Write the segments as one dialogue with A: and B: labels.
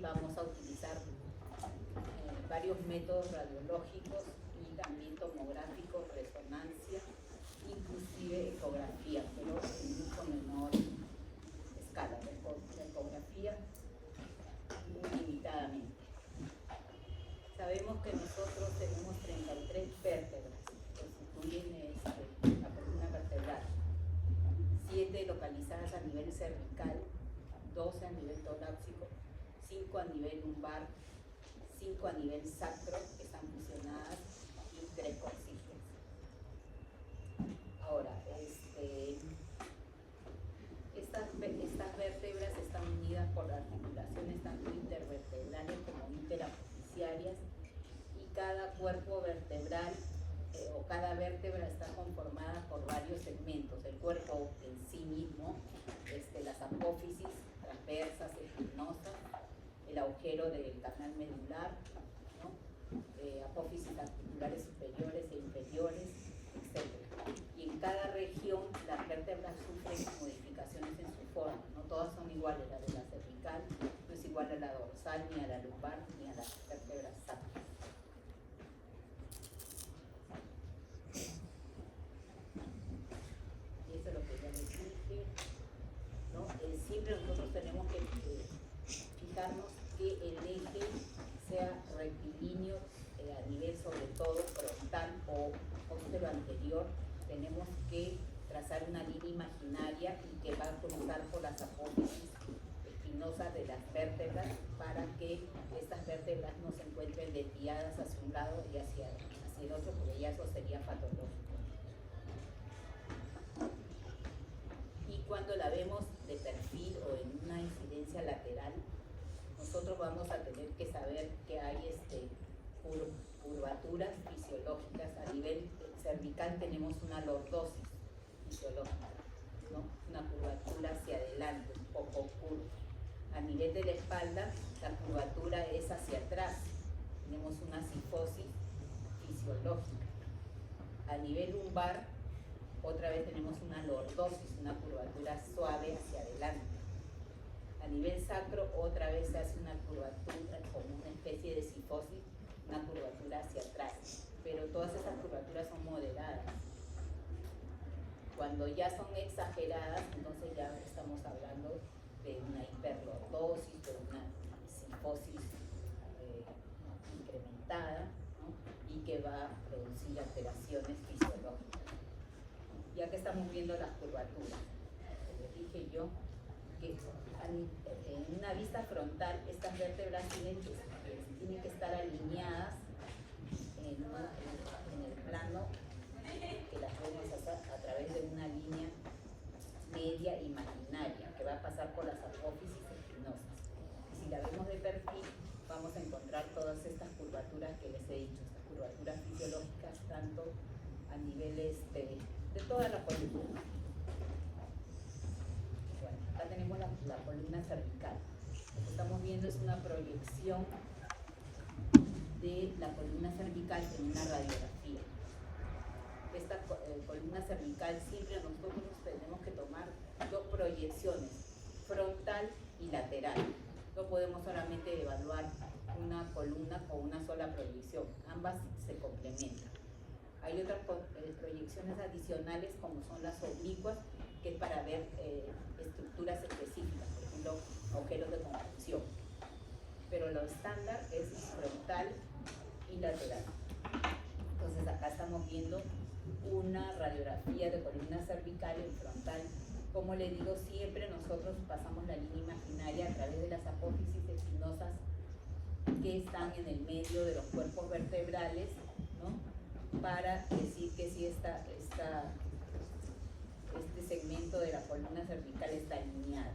A: vamos a utilizar varios métodos radiológicos y también tomográficos, resonancia, inclusive ecografía, pero en mucho menor escala, la ecografía muy limitadamente. Sabemos que nosotros tenemos 33 vértebras que constituyen la columna vertebral, 7 localizadas a nivel cervical, 12 a nivel torácico, 5 a nivel lumbar, 5 a nivel sacro, que están fusionadas, y 3 coxígenes. Ahora, estas vértebras están unidas por articulaciones tanto intervertebrales como interapofisiarias, y cada cuerpo vertebral o cada vértebra está conformada por varios segmentos. El cuerpo en sí mismo, las apófisis transversas, espinosas, el agujero del canal medular, ¿no? Apófisis articulares superiores e inferiores, etc. Y en cada región las vértebras sufren modificaciones en su forma, no todas son iguales. La de la cervical no es igual a la dorsal, ni a la lumbar, ni a las vértebras sacras. Y eso es lo que ya les dije, ¿no? Siempre nosotros tenemos que fijarnos que el eje sea rectilíneo a nivel sobre todo frontal o postero anterior. Tenemos que trazar una línea imaginaria y que va a cruzar por las apófisis espinosas de las vértebras para que estas vértebras no se encuentren desviadas hacia un lado y hacia el otro, porque ya eso sería patológico. Y cuando la vemos de perfil o en una incidencia lateral, nosotros vamos a tener que saber que hay curvaturas fisiológicas. A nivel cervical tenemos una lordosis fisiológica, ¿no? Una curvatura hacia adelante, un poco curva. A nivel de la espalda, la curvatura es hacia atrás, tenemos una cifosis fisiológica. A nivel lumbar, otra vez tenemos una lordosis, una curvatura suave hacia adelante. A nivel sacro, otra vez se hace una curvatura como una especie de cifosis, una curvatura hacia atrás, pero todas estas curvaturas son moderadas. Cuando ya son exageradas, entonces ya estamos hablando de una hiperlordosis, de una cifosis incrementada, ¿no? Y que va a producir alteraciones fisiológicas. Ya que estamos viendo las curvaturas, como dije yo, que en una vista frontal estas vértebras tienen que estar alineadas en el plano que las vemos a través de una línea media imaginaria que va a pasar por las apófisis espinosas. Y si la vemos de perfil, vamos a encontrar todas estas curvaturas que les he dicho, estas curvaturas fisiológicas tanto a niveles de toda la columna. Bueno, acá tenemos la columna cervical. Lo que estamos viendo es una proyección de la columna cervical en una radiografía. Esta columna cervical siempre nosotros tenemos que tomar dos proyecciones, frontal y lateral. No podemos solamente evaluar una columna con una sola proyección, ambas se complementan. Hay otras proyecciones adicionales como son las oblicuas, que es para ver estructuras específicas, por ejemplo, agujeros de conjunción. Pero lo estándar es frontal y lateral. Entonces acá estamos viendo una radiografía de columna cervical en frontal. Como le digo, siempre nosotros pasamos la línea imaginaria a través de las apófisis espinosas que están en el medio de los cuerpos vertebrales, ¿no? Para decir que si este segmento de la columna cervical está alineado.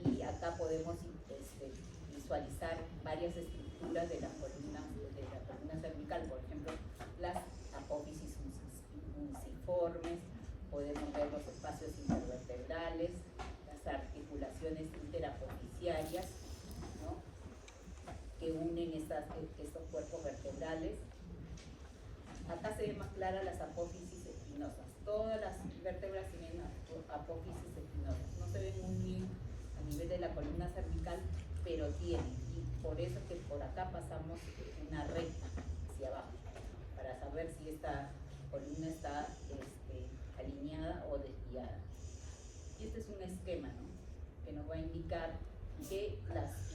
A: Y acá podemos visualizar varias estructuras de la columna cervical, por ejemplo, las apófisis unciformes, podemos ver los espacios intervertebrales, las articulaciones interapofisiarias, ¿no? Que unen estos cuerpos vertebrales. Acá se ve más clara las apófisis espinosas. Todas las vértebras tienen apófisis espinosas. No se ven muy bien a nivel de la columna cervical, pero tiene, y por eso es que por acá pasamos una recta hacia abajo, para saber si esta columna está alineada o desviada. Y este es un esquema, ¿no?, que nos va a indicar que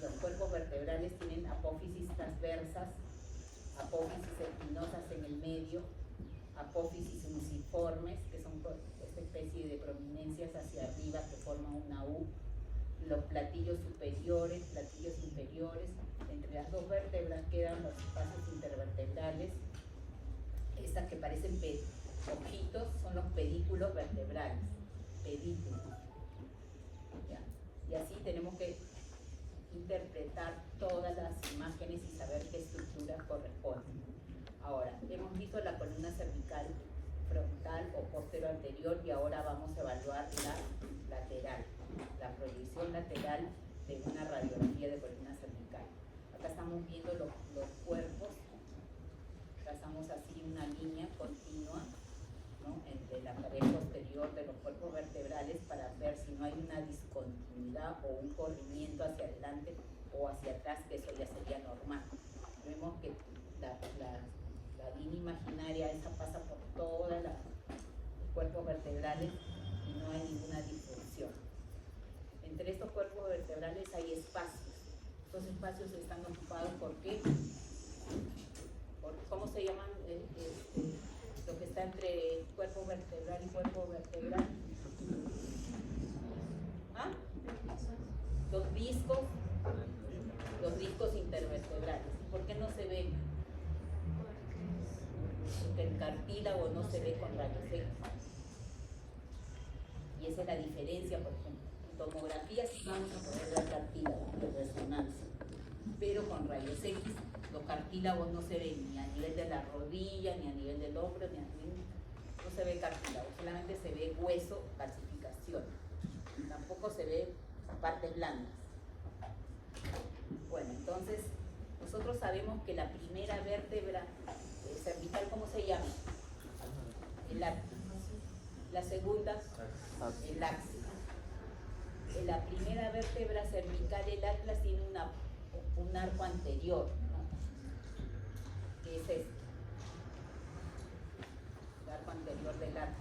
A: los cuerpos vertebrales tienen apófisis transversas, apófisis espinosas en el medio, apófisis uniciformes, que son esta especie de prominencias hacia arriba que forman una U, los platillos superiores, platillos inferiores. Entre las dos vértebras quedan los espacios intervertebrales. Estas que parecen ojitos son los pedículos vertebrales, pedículos. ¿Ya? Y así tenemos que interpretar todas las imágenes y saber qué estructura corresponde. Ahora, hemos visto la columna cervical frontal o postero anterior y ahora vamos a evaluar la lateral, la proyección lateral de una radiografía de columna cervical. Acá estamos viendo los cuerpos, trazamos así una línea continua, ¿no?, entre la pared posterior de los cuerpos vertebrales para ver si no hay una discontinuidad o un corrimiento hacia adelante o hacia atrás, que eso ya sería normal. Vemos que la línea imaginaria esa pasa por todos los cuerpos vertebrales y no hay ninguna disfunción. Entre estos cuerpos vertebrales hay espacios. Estos espacios están ocupados ¿por qué? ¿Cómo se llaman lo que está entre cuerpo vertebral y cuerpo vertebral? ¿Ah? Los discos intervertebrales. ¿Por qué no se ven? Porque el cartílago no se ve con rayos X. Y esa es la diferencia, por ejemplo. En tomografía sí vamos a poder ver cartílago de resonancia, pero con rayos X los cartílagos no se ven ni a nivel de la rodilla, ni a nivel del hombro, no se ve cartílago, solamente se ve hueso, calcificación. Tampoco se ve partes blandas. Bueno, entonces nosotros sabemos que la primera vértebra cervical, ¿cómo se llama? El axis. La segunda, el axis. En la primera vértebra cervical, el atlas, tiene un arco anterior, ¿no?, que es este, el arco anterior del atlas.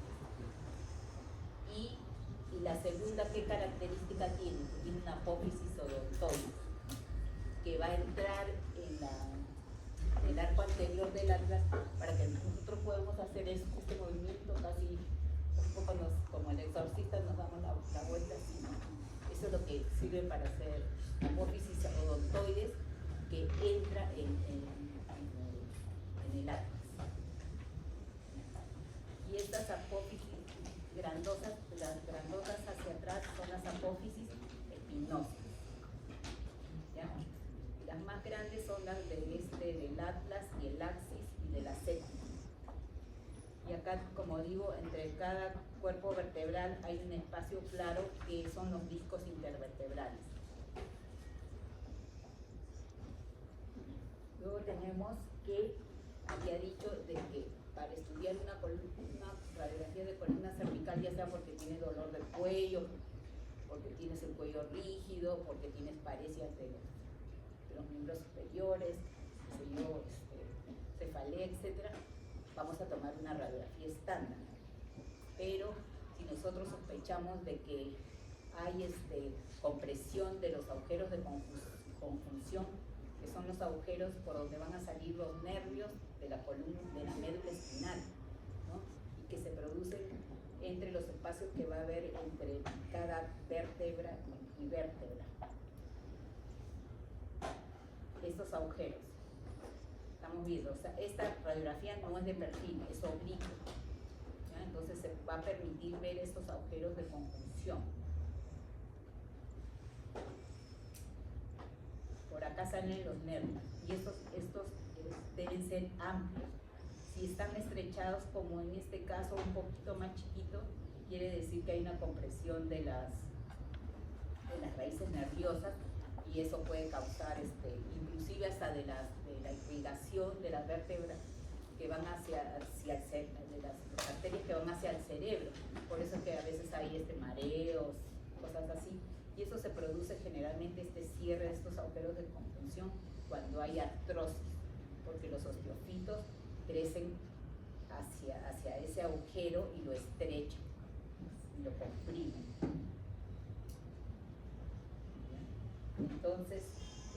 A: Y la segunda, ¿qué característica tiene? Tiene una apófisis odontoide, que va a entrar en el arco anterior del atlas para que nosotros podamos hacer este movimiento casi un poco como el exorcista, nos damos la vuelta así, ¿no? Eso es lo que sirve para hacer apófisis odontoides, que entra en el atlas. Y estas apófisis grandosas, las grandotas hacia atrás, son las apófisis espinosas. ¿Ya? Las más grandes son las del atlas y el axis y de la séptima. Y acá, como digo, entre cada cuerpo vertebral hay un espacio claro que son los discos intervertebrales. Luego tenemos que, había dicho de que para estudiar una radiografía de columna cervical, ya sea porque tienes dolor del cuello, porque tienes el cuello rígido, porque tienes parecias de los miembros superiores, cefalea, etc., vamos a tomar una radiografía estándar. Pero si nosotros sospechamos de que hay compresión de los agujeros de conjunción, que son los agujeros por donde van a salir los nervios de la columna, de la médula espinal, ¿no?, y que se producen entre los espacios que va a haber entre cada vértebra y vértebra. Estos agujeros, estamos viendo, o sea, esta radiografía no es de perfil, es oblicuo, ¿ya? Entonces se va a permitir ver estos agujeros de conjunción. Por acá salen los nervios y estos deben ser amplios. Si están estrechados, como en este caso un poquito más chiquito, quiere decir que hay una compresión de las raíces nerviosas, y eso puede causar inclusive hasta de la irrigación de las vértebras que van hacia de las arterias que van hacia el cerebro. Por eso es que a veces hay mareos, cosas así, y eso se produce generalmente generalmente este cierre de estos agujeros de conjunción cuando hay artrosis, porque los osteofitos crecen hacia ese agujero y lo estrechan y lo comprimen. Entonces,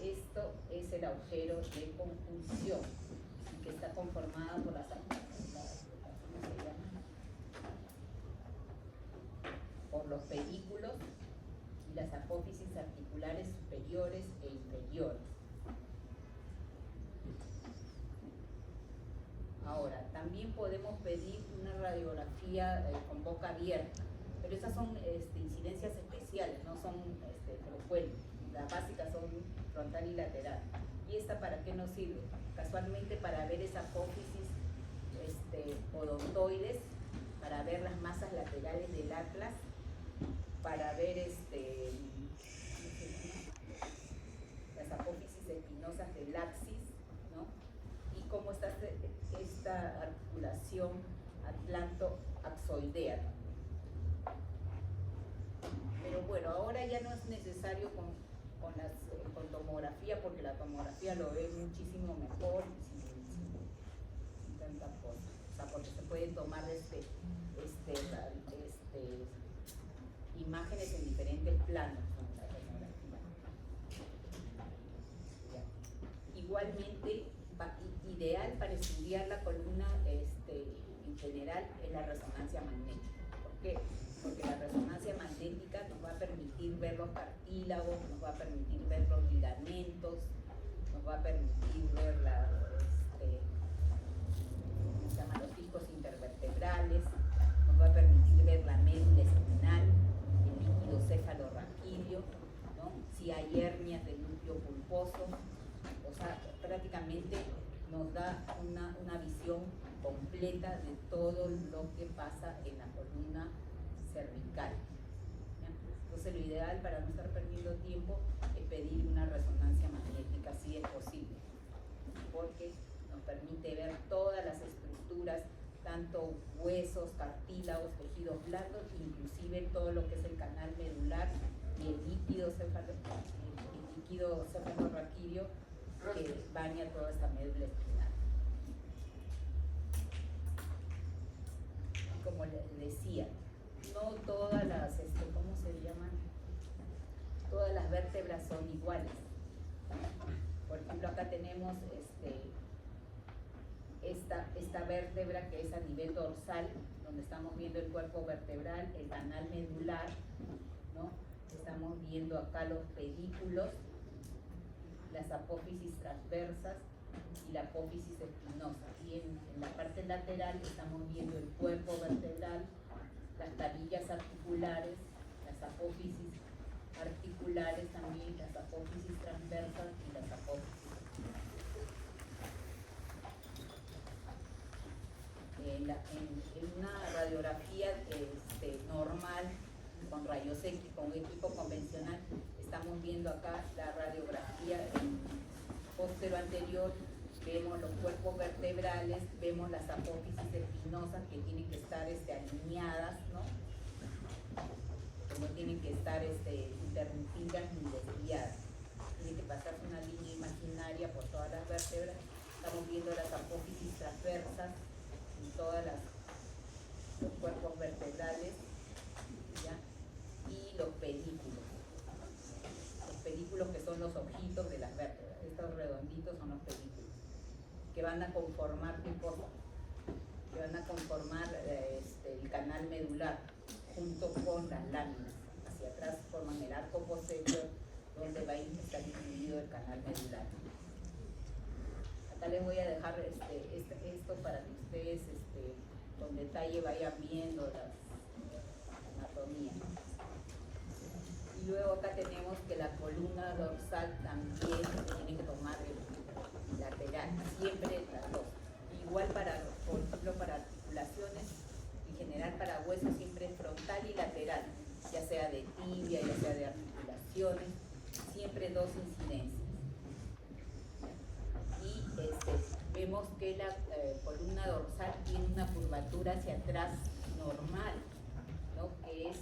A: esto es el agujero de conjunción, que está conformado por las por los pedículos y las apófisis articulares superiores e inferiores. Ahora, también podemos pedir una radiografía con boca abierta, pero esas son incidencias especiales, no son frecuentes. Las básicas son frontal y lateral. ¿Y esta para qué nos sirve? Casualmente para ver esa apófisis odontoides, para ver las masas laterales del atlas, para ver las apófisis espinosas del axis, ¿no? Y cómo está esta articulación atlanto-axoidea. Pero bueno, ahora ya no es necesario con tomografía, porque la tomografía lo ve muchísimo mejor y sin tanta cosa. O sea, porque se pueden tomar imágenes en diferentes planos con la tomografía. Igualmente, ideal para estudiar la columna en general es la resonancia magnética. ¿Por qué? Porque la resonancia magnética nos va a permitir ver los cartílagos, nos va a permitir ver los ligamentos, nos va a permitir ver los discos intervertebrales, nos va a permitir ver la médula espinal, el líquido cefalorraquídeo, ¿no? Si hay hernias del núcleo pulposo, o sea, prácticamente nos da una visión completa de todo lo que pasa en la columna cervical. ¿Ya? Entonces lo ideal para no estar perdiendo tiempo es pedir una resonancia magnética si es posible, porque nos permite ver todas las estructuras, tanto huesos, cartílagos, tejidos blandos, inclusive todo lo que es el canal medular y el líquido cefalorraquídeo que baña toda esta médula espinal. Como les decía, no todas las, ¿cómo se llaman? Todas las vértebras son iguales. Por ejemplo, acá tenemos esta vértebra que es a nivel dorsal, donde estamos viendo el cuerpo vertebral, el canal medular, ¿no? Estamos viendo acá los pedículos, las apófisis transversas y la apófisis espinosa. Y en la parte lateral estamos viendo el cuerpo vertebral, las tabillas articulares, las apófisis articulares también, las apófisis transversas y las apófisis. En una radiografía normal, con rayos X, con equipo convencional, estamos viendo acá la radiografía en póstero anterior, vemos los cuerpos vertebrales, vemos las apófisis espinosas que tienen que estar alineadas, ¿no? Que no tienen que estar interrumpidas ni desviadas. Tiene que pasarse una línea imaginaria por todas las vértebras. Estamos viendo las apófisis transversas en todos los cuerpos vertebrales, ¿ya? Y los pedículos. Los pedículos que son los ojitos de las vértebras. Estos redonditos son los pedículos, que van a conformar ¿qué cosa? Que van a conformar el canal medular junto con las láminas. Hacia atrás forman el arco posterior, donde va a estar incluido el canal medular. Acá les voy a dejar esto para que ustedes con detalle vayan viendo la anatomía. Y luego acá tenemos que la columna dorsal también se tiene que tomar el lateral, siempre las dos. Igual por ejemplo, para articulaciones, en general para huesos siempre es frontal y lateral, ya sea de tibia, ya sea de articulaciones, siempre dos incidencias. Y vemos que la columna dorsal tiene una curvatura hacia atrás normal, ¿no? que es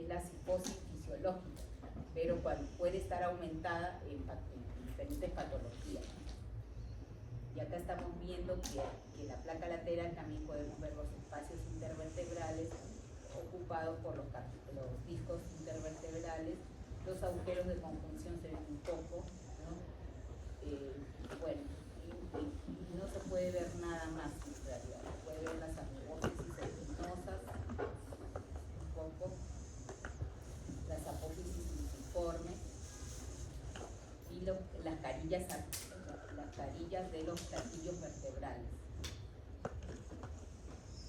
A: la cifosis fisiológica. pero puede estar aumentada en diferentes patologías. Y acá estamos viendo que la placa lateral también podemos ver los espacios intervertebrales ocupados por los discos intervertebrales. Los agujeros de conjunción se ven un poco, ¿no? Bueno, y no se puede ver nada más en realidad. Se puede ver las apófisis espinosas, un poco, las apófisis multiformes y las carillas de los platillos vertebrales.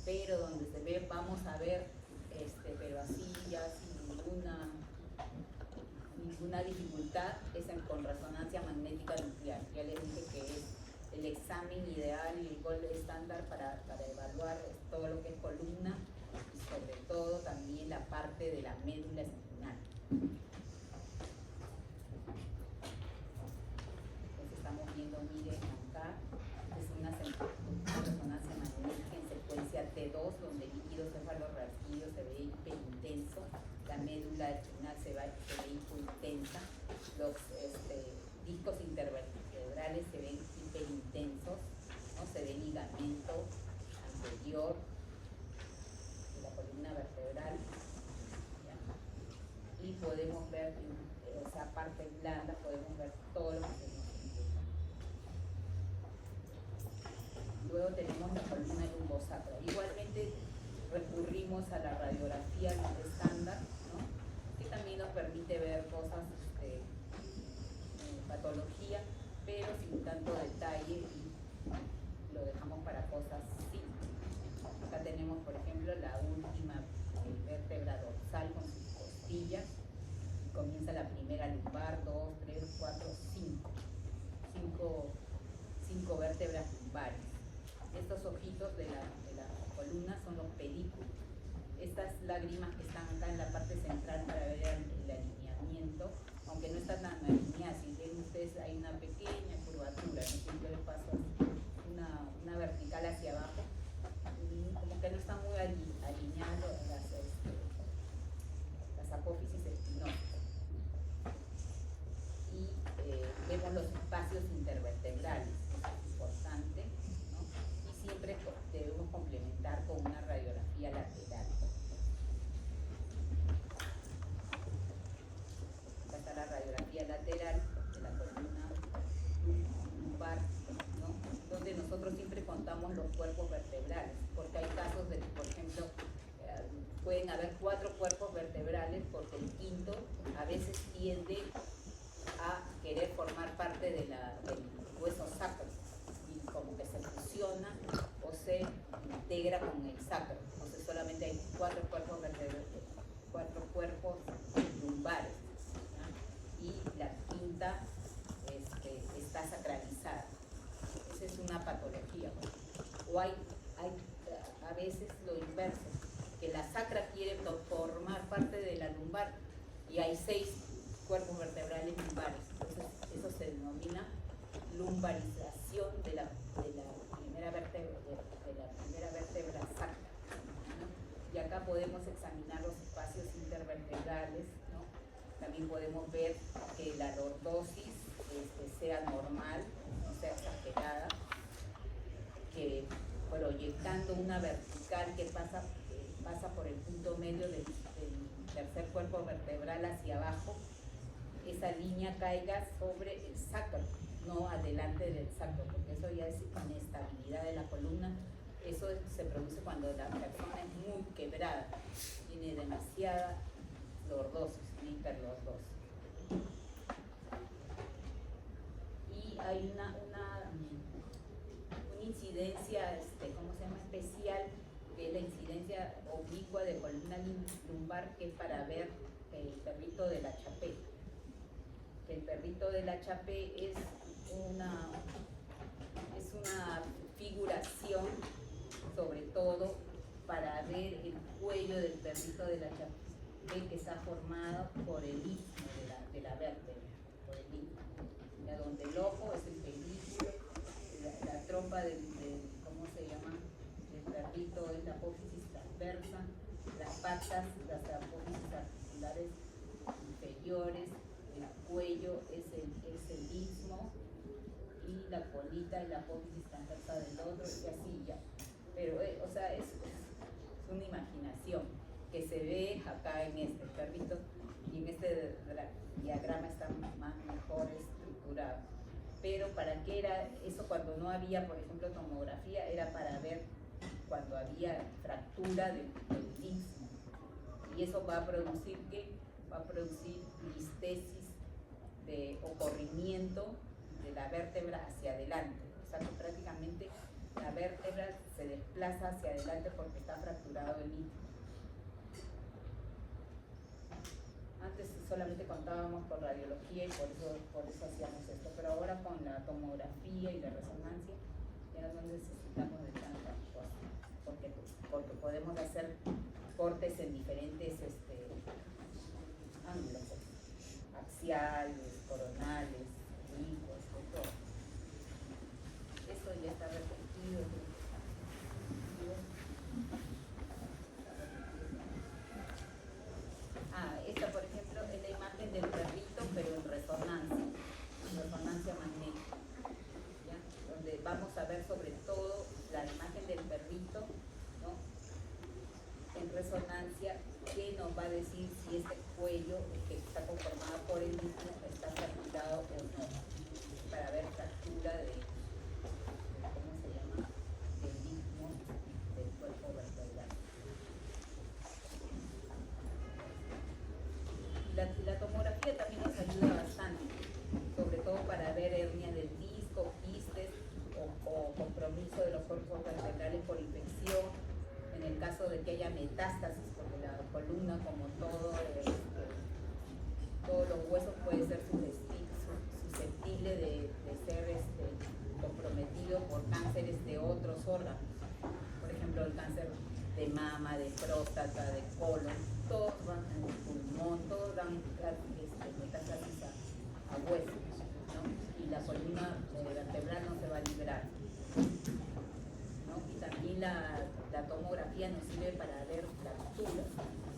A: Pero donde se ve, vamos a ver, pero así ya sin ninguna dificultad, es con resonancia magnética nuclear. Ya les dije que es el examen ideal y el gold estándar para evaluar todo lo que es columna y sobre todo también la parte de la médula espinal. Entonces estamos viendo, miren acá, es una resonancia magnética en secuencia T2, donde el líquido cefalorraquídeo se ve hiperintenso, la médula espinal se ve hipointensa, los discos intervertebrales se ven hiperintensos, ¿no? Se ve ligamento anterior de la columna vertebral, ¿ya? Y podemos ver esa parte blanda, podemos ver todo lo que se nos indica. Luego tenemos la columna lumbosacra. Igualmente recurrimos a la radiografía estándar, ¿no? Que también nos permite ver cosas, patología, pero sin tanto detalle y lo dejamos para cosas simples. Acá tenemos, por ejemplo, la última vértebra dorsal con sus costillas. Comienza la primera lumbar, 2, 3, 4, 5 vértebras lumbares. Estos ojitos de la columna son los pedículos. Estas lágrimas que están acá en la parte central para ver el alineamiento, aunque no están tan alineadas, si ven ustedes hay una pequeña curvatura, ¿no? Siempre le paso una vertical hacia abajo, como que no está muy alineado las apófisis espinosas. Y vemos los espacios intervertebrales, eso es importante, ¿no? Y siempre debemos complementar con una radiografía lateral. Acá está la radiografía lateral de la columna lumbar, ¿no? Donde nosotros siempre contamos los cuerpos vertebrales, porque hay casos de que, por ejemplo, pueden haber 4 cuerpos vertebrales porque el quinto a veces tiende a querer formar parte del hueso sacro y como que se fusiona o se integra con el sacro. Entonces solamente hay 4 cuerpos vertebrales, 4 cuerpos lumbares, ¿no? Y la quinta está sacralizada. Esa es una patología, ¿no? O hay a veces lo inverso, que la sacra quiere formar parte de la lumbar y hay 6 cuerpos vertebrales lumbares. Entonces eso se denomina lumbarización de la primera vértebra sacra, ¿no? Y acá podemos examinar los espacios intervertebrales, ¿no? También podemos ver que la lordosis sea normal, no sea exagerada, que proyectando una vertical que pasa por el punto medio del tercer cuerpo vertebral hacia abajo, esa línea caiga sobre el sacro, no adelante del sacro, porque eso ya es inestabilidad de la columna. Eso se produce cuando la persona es muy quebrada, tiene demasiada lordosis, hiperlordosis. Y hay una incidencia, ¿cómo se llama?, especial, que es la incidencia oblicua de columna lumbar, que es para ver el perrito de la Chapé. El perrito de la Chapé es una figuración, sobre todo para ver el cuello del perrito de la Chapé, que está formado por el istmo de la vértebra, por el istmo, ya donde el ojo es el pedículo, la trompa del ¿cómo se llama?, del perrito es la apófisis transversa, las patas, las apófisis articulares inferiores, cuello es el istmo y la colita y la apófisis transversal del otro y así ya. Pero, o sea, es una imaginación que se ve acá en este perrito y en este diagrama está mejor estructurado. Pero ¿para qué era eso cuando no había, por ejemplo, tomografía? Era para ver cuando había fractura del istmo. Y eso va a producir ¿qué? Va a producir listesis o corrimiento de la vértebra hacia adelante. O sea que prácticamente la vértebra se desplaza hacia adelante porque está fracturado el istmo. Antes solamente contábamos con radiología y por eso hacíamos esto, pero ahora con la tomografía y la resonancia ya no necesitamos de tantas cosas, porque podemos hacer cortes en diferentes ángulos, axiales, coronales, oblicuos, todo. Eso ya está repetido. Esta por ejemplo es la imagen del perrito, pero en resonancia magnética, ¿ya? Donde vamos a ver sobre todo la imagen del perrito, ¿no? En resonancia, que nos va a decir si este cuello que está conformado por el mismo está fracturado o no, para ver fractura de ¿cómo se llama? Del istmo del cuerpo vertebral. La tomografía también nos ayuda bastante, sobre todo para ver hernia del disco, quistes o compromiso de los cuerpos vertebrales por infección, en el caso de que haya metástasis, porque la columna, como todos los huesos, puede ser susceptible de ser comprometido por cánceres de otros órganos, por ejemplo el cáncer de mama, de próstata, de colon, todos van en el pulmón, todos dan metástasis a huesos, ¿no? Y la columna vertebral no se va a liberar, ¿no? Y también la tomografía nos sirve para ver fracturas,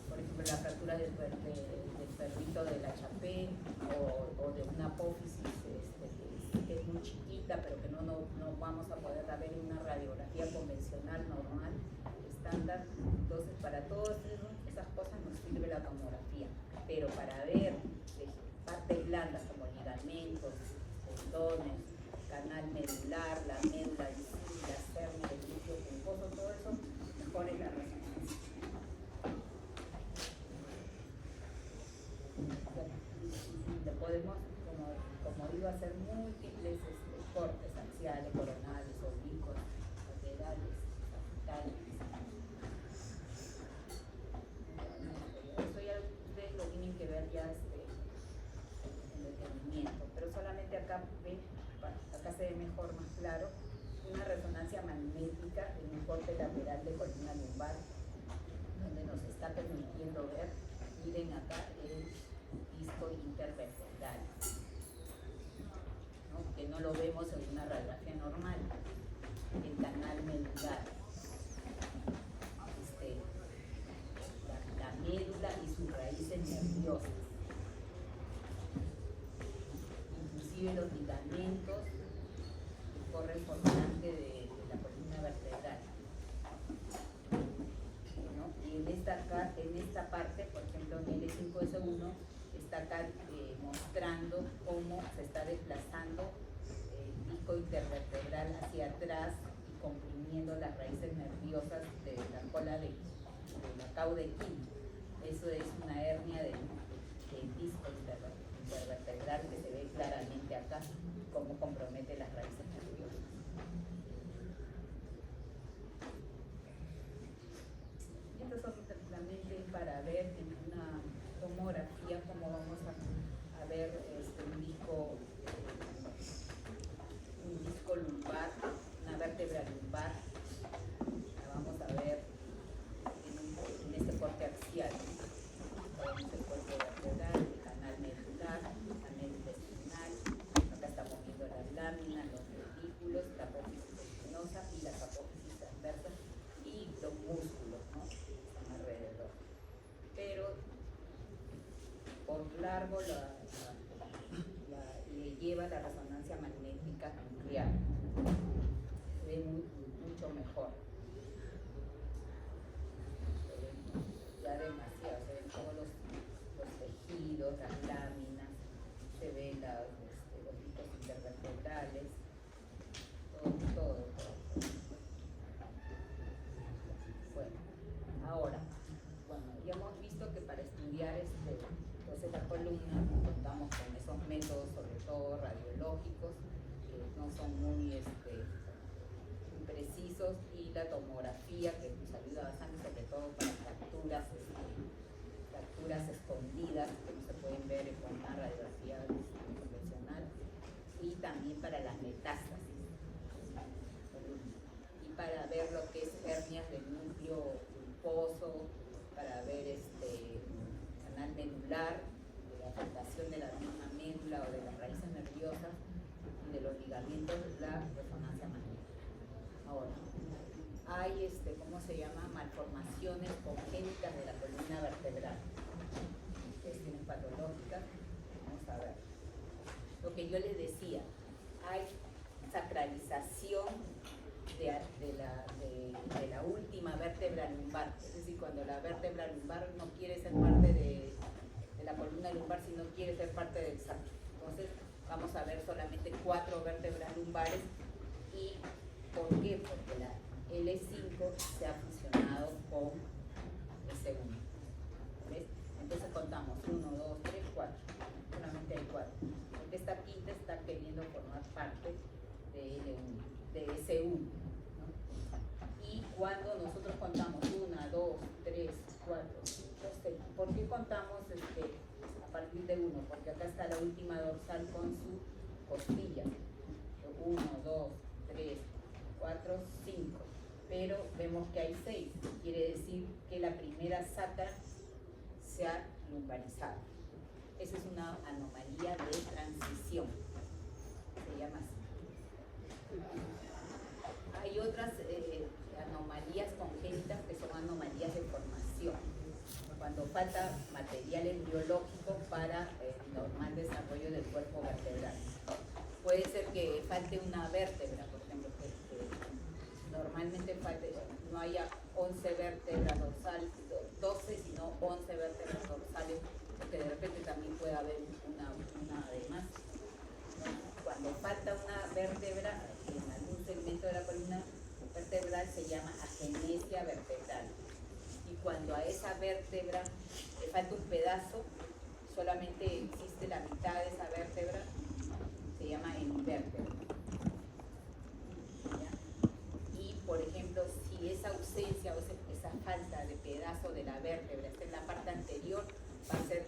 A: por ejemplo la fractura del perrito de la Chapé o de una apófisis que es muy chiquita, pero que no vamos a poder ver en una radiografía convencional, normal, estándar. Entonces, para todas esas cosas nos sirve la tomografía, pero para ver partes blandas como ligamentos, tendones, canal medular, la médula, la cerna, el glúteo pulposo, todo eso, mejor es la resonancia. Le podemos, como digo, hacer múltiples cortes axiales, coronales, oblicuos, laterales, sagitales. Eso ya ustedes lo tienen que ver ya en detenimiento, pero solamente acá se ve mejor, más claro, una resonancia magnética en un corte lateral de columna lumbar, donde nos está permitiendo ver, miren acá, el disco intervertebral, ¿no? Que no lo vemos en una radiografía normal, el canal medular, la médula y sus raíces nerviosas, inclusive los ligamentos que corren por delante de la columna vertebral, ¿no? Y en esta parte, por ejemplo en el E5S1, está acá mostrando cómo se está desplazando el disco intervertebral hacia atrás y comprimiendo las raíces nerviosas de la cola de la cauda equina. Eso es una hernia del disco intervertebral que se ve claramente acá, cómo compromete las raíces nerviosas. Y estos son simplemente para ver en una tomografía cómo vamos a ver un disco lumbar, una vértebra lumbar. La vamos a ver en este corte axial. Tenemos el cuerpo vertebral, el canal medular, la médula espinal. Acá estamos viendo las láminas, los vehículos, la apófisis espinosa y las apófisis transversas y los músculos, ¿no? Están alrededor. Pero por largo las láminas, se ven los discos intervertebrales, todo. Bueno, ahora, ya hemos visto que para estudiar entonces la columna contamos con esos métodos, sobre todo radiológicos, que no son muy precisos, y la tomografía, que nos ayuda bastante, sobre todo para fracturas escondidas que no se pueden ver con una radiografía convencional, y también para las metástasis, y para ver lo que es hernias del núcleo pulposo, para ver canal medular, de la afectación de la misma médula o de las raíces nerviosas y de los ligamentos, la resonancia magnética. Ahora, hay malformaciones congénitas de la columna vertebral, cuestiones patológicas. Vamos a ver. Lo que yo les decía, hay sacralización de la última vértebra lumbar, es decir, cuando la vértebra lumbar no quiere ser parte de la columna lumbar, sino quiere ser parte del sacro. Entonces vamos a ver solamente 4 vértebras lumbares. ¿Y por qué? Porque la L5 se ha fusionado con S1. ¿Ves? Entonces contamos 1, 2, 3, 4. Solamente hay 4. Porque esta quinta está queriendo formar parte de L1, de S1. ¿No? Y cuando nosotros contamos 1, 2, 3, 4, 5, 6, ¿por qué contamos a partir de 1? Porque acá está la última dorsal con su costilla. 1, 2, 3, 4, 5. Pero vemos que hay 6. Quiere decir que la primera sacra se ha lumbarizado. Esa es una anomalía de transición. Se llama así. Hay otras anomalías congénitas que son anomalías de formación, cuando falta material embriológico para el normal desarrollo del cuerpo vertebral. Puede ser que falte una vértebra, por ejemplo, que normalmente no haya 11 vértebras dorsales, 12, sino 11 vértebras dorsales, porque de repente también puede haber una de más. Cuando falta una vértebra en algún segmento de la columna vertebral se llama agenesia vertebral. Y cuando a esa vértebra le falta un pedazo, solamente existe la mitad de esa vértebra, se llama hemivértebra. Y por ejemplo, si esa ausencia o esa falta de pedazo de la vértebra está en la parte anterior, va a hacer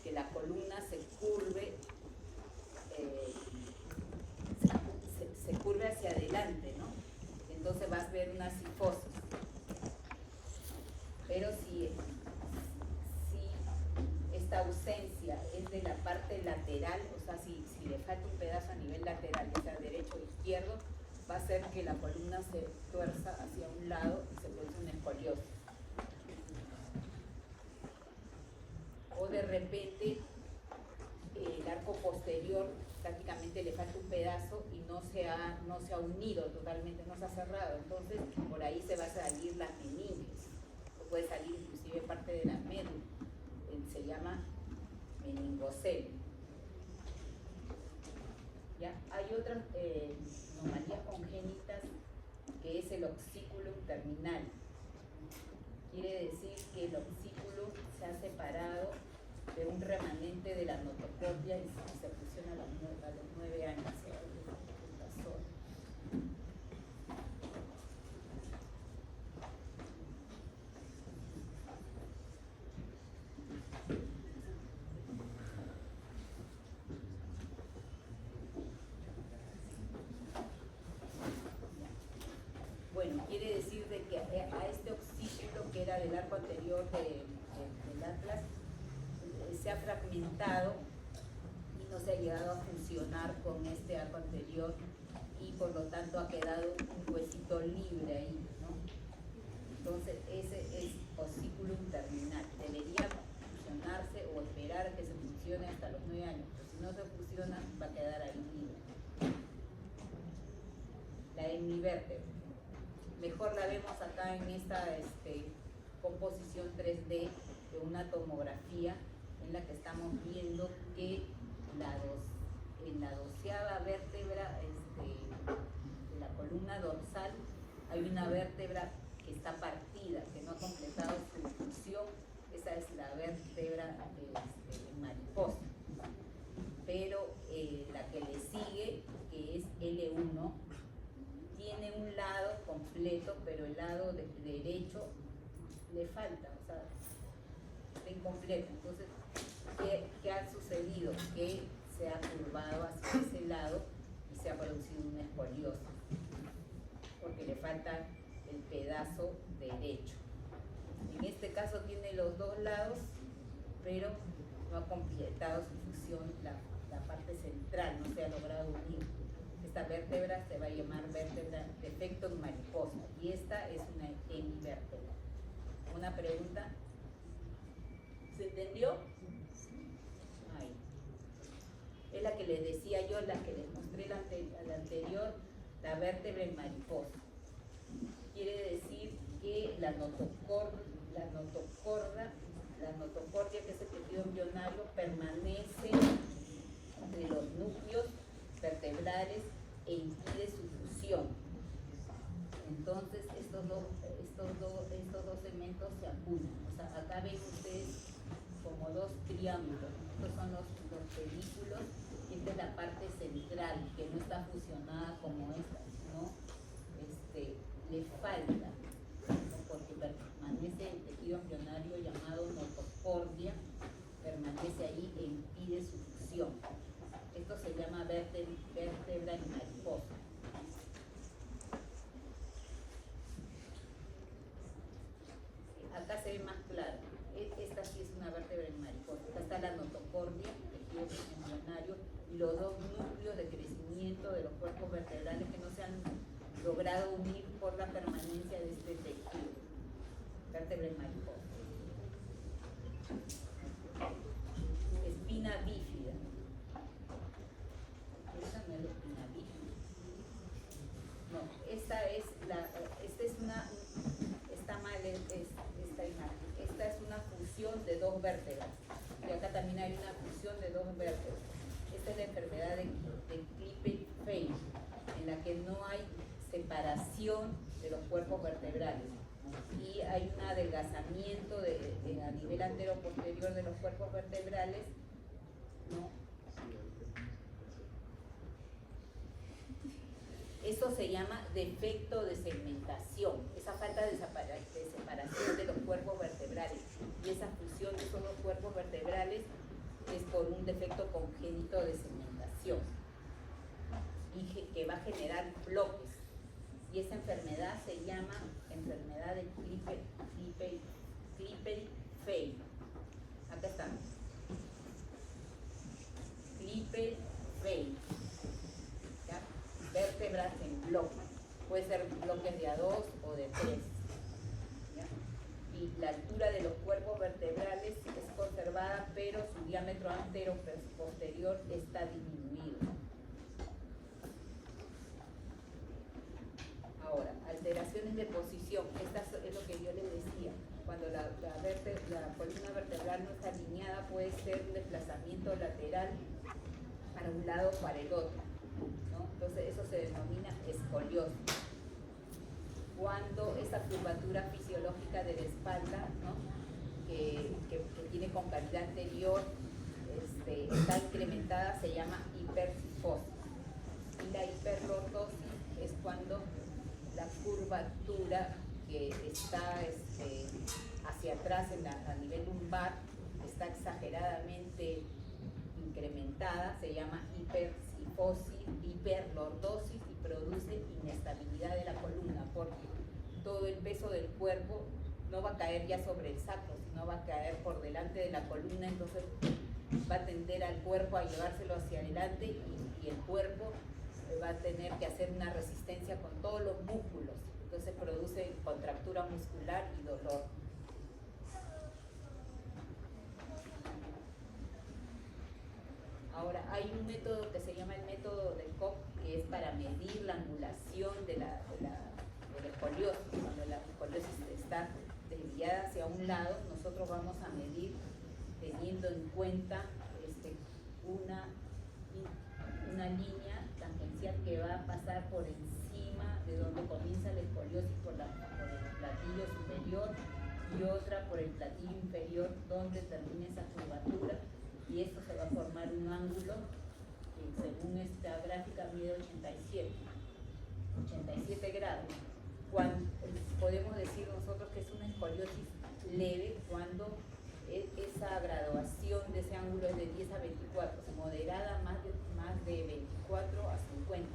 A: que la columna se curve, se curve hacia adelante, ¿no? Entonces vas a ver una cifosis. Pero si esta ausencia es de la parte lateral, o sea, si le falta un pedazo a nivel lateral, ya sea derecho o izquierdo, va a hacer que la columna se tuerza hacia un lado y se produce una escoliosis. O de repente el arco posterior prácticamente le falta un pedazo y no se ha unido totalmente, no se ha cerrado. Entonces por ahí se va a salir las meninges, o puede salir inclusive parte de la médula. Se llama meningocele. ¿Ya? Hay otras anomalías congénitas, que es el ossículum terminal. Quiere decir que el ossículo se ha separado de un remanente de la notocordia y se fusiona a los 9 años. Bueno, quiere decir de que a este ossículo, que era del arco anterior del atlas, se ha fragmentado y no se ha llegado a fusionar con este arco anterior, y por lo tanto ha quedado un huesito libre ahí, ¿no? Entonces ese es ossículum terminal. Debería fusionarse o esperar a que se fusione hasta los 9 años, pero si no se fusiona va a quedar ahí libre. La hemivértebra. Mejor la vemos acá en esta composición 3D de una tomografía en la que estamos viendo que en la 12ª vértebra de la columna dorsal hay una vértebra que está partida, que no ha completado su función. Esa es la vértebra mariposa. Pero la que le sigue, que es L1, tiene un lado completo, pero el lado derecho le falta, o sea, está incompleto. Entonces, ¿qué ha sucedido? Que se ha curvado hacia ese lado y se ha producido una escoliosis, porque le falta el pedazo derecho. En este caso tiene los dos lados, pero no ha completado su función, la parte central no se ha logrado unir. Esta vértebra se va a llamar vértebra defecto en mariposa y esta es una hemivértebra. ¿Una pregunta? ¿Se entendió? Ahí. Es la que les decía yo, la que les mostré la anterior, la vértebra en mariposa. Quiere decir que la notocordia, que es el tejido embrionario, permanece entre los núcleos vertebrales e impide su fusión. Entonces estos dos segmentos se acuñan. O sea, acá ven ustedes como dos triángulos. Estos son los pedículos y esta es la parte central que no está fusionada como esta, sino le falta, ¿no? Porque permanece el tejido embrionario llamado notocordia, permanece ahí e impide su fusión. Esto se llama vértebra en mariposa. Acá se ve más claro. Esta sí es una vértebra en mariposa. Acá está la notocordia, tejido embrionario, y los dos núcleos de crecimiento de los cuerpos vertebrales que no se han logrado unir por la permanencia de este tejido. Vértebra en mariposa. Espina bífida. Esta no es la espina bífida. No, esta es una fusión de dos vértebras. Y acá también hay una fusión de dos vértebras. Esta es la enfermedad de Klippel-Feil, en la que no hay separación de los cuerpos vertebrales. Y hay un adelgazamiento a nivel antero-posterior de los cuerpos vertebrales, ¿no? Eso se llama defecto de segmentación, esa falta de separación de los cuerpos vertebrales. Y esa fusión de esos dos cuerpos vertebrales es por un defecto congénito de segmentación y que va a generar bloques. Y esa enfermedad se llama enfermedad de Klippel-Feil. Acá estamos. Klippel-Feil. Vértebras en bloques. Puede ser bloques de a 2 o de 3. ¿Ya? Y la altura de los cuerpos vertebrales es conservada, pero su diámetro antero-posterior está disminuido. Ahora, alteraciones de posición. Esta es lo que yo les decía. Cuando la columna vertebral no está alineada, puede ser un desplazamiento lateral para un lado o para el otro, ¿no? Entonces eso se denomina escoliosis. Cuando esa curvatura fisiológica de la espalda, ¿no? que tiene concavidad anterior está incrementada, se llama hipercifosis. Y la hiperlordosis es cuando la curvatura que está hacia atrás a nivel lumbar está exageradamente incrementada, se llama hipercifosis, hiperlordosis, y produce inestabilidad de la columna porque todo el peso del cuerpo no va a caer ya sobre el sacro, sino va a caer por delante de la columna, entonces va a tender al cuerpo a llevárselo hacia adelante y el cuerpo va a tener que hacer una resistencia con todos los músculos, entonces produce contractura muscular y dolor. Ahora, hay un método que se llama el método de Koch, que es para medir la angulación de la escoliosis. Cuando la escoliosis está desviada hacia un lado, nosotros vamos a medir teniendo en cuenta una línea tangencial que va a pasar por encima de donde comienza la escoliosis por el platillo superior y otra por el platillo inferior donde termina esa curvatura, y esto se va a formar un ángulo que según esta gráfica mide 87 grados. Podemos decir nosotros que es una escoliosis leve cuando esa graduación de ese ángulo es de 10 a 24, moderada más de 24 a 50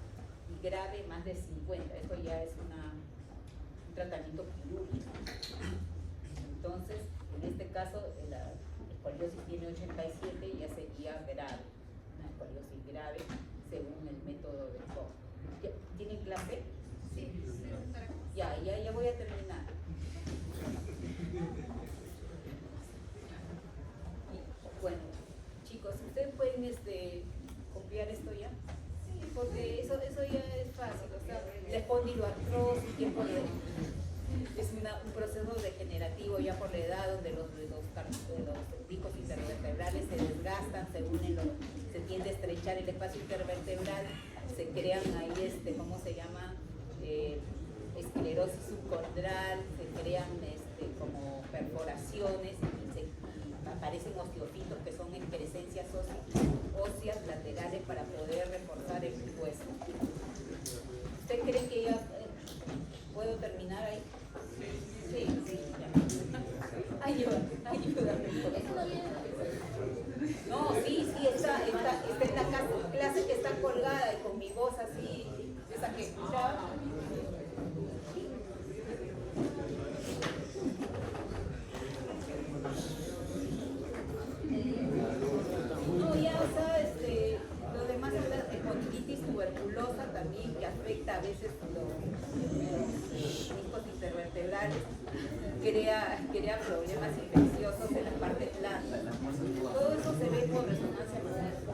A: y grave más de 50. Eso ya es un tratamiento quirúrgico. Entonces, en este caso, la escoliosis tiene 87 y ya sería grave, una escoliosis grave según el método de Koch. ¿Tienen clase? Sí. Ya voy a terminar. Bueno, chicos, ¿ustedes pueden copiar esto ya? Sí, porque eso ya es fácil, o sea, la espondiloartrosis es un proceso degenerativo ya por la edad, donde los discos intervertebrales se desgastan, se tiende a estrechar el espacio intervertebral, se crean ahí, ¿cómo se llama? Esclerosis subcondral, se crean como perforaciones y aparecen osteofitos, que son excrescencias óseas laterales para poder reforzar el hueso. ¿Ustedes creen que ya puedo terminar ahí? Sí, ya. Ayúdame. No, sí, está en la clase que está colgada y con mi voz así, esa que escuchaba. No, ya, o sea, lo demás es la espondilitis tuberculosa también, que afecta a veces los discos intervertebrales, crea problemas infecciosos en la parte plana. Todo eso se ve por resonancia magnética.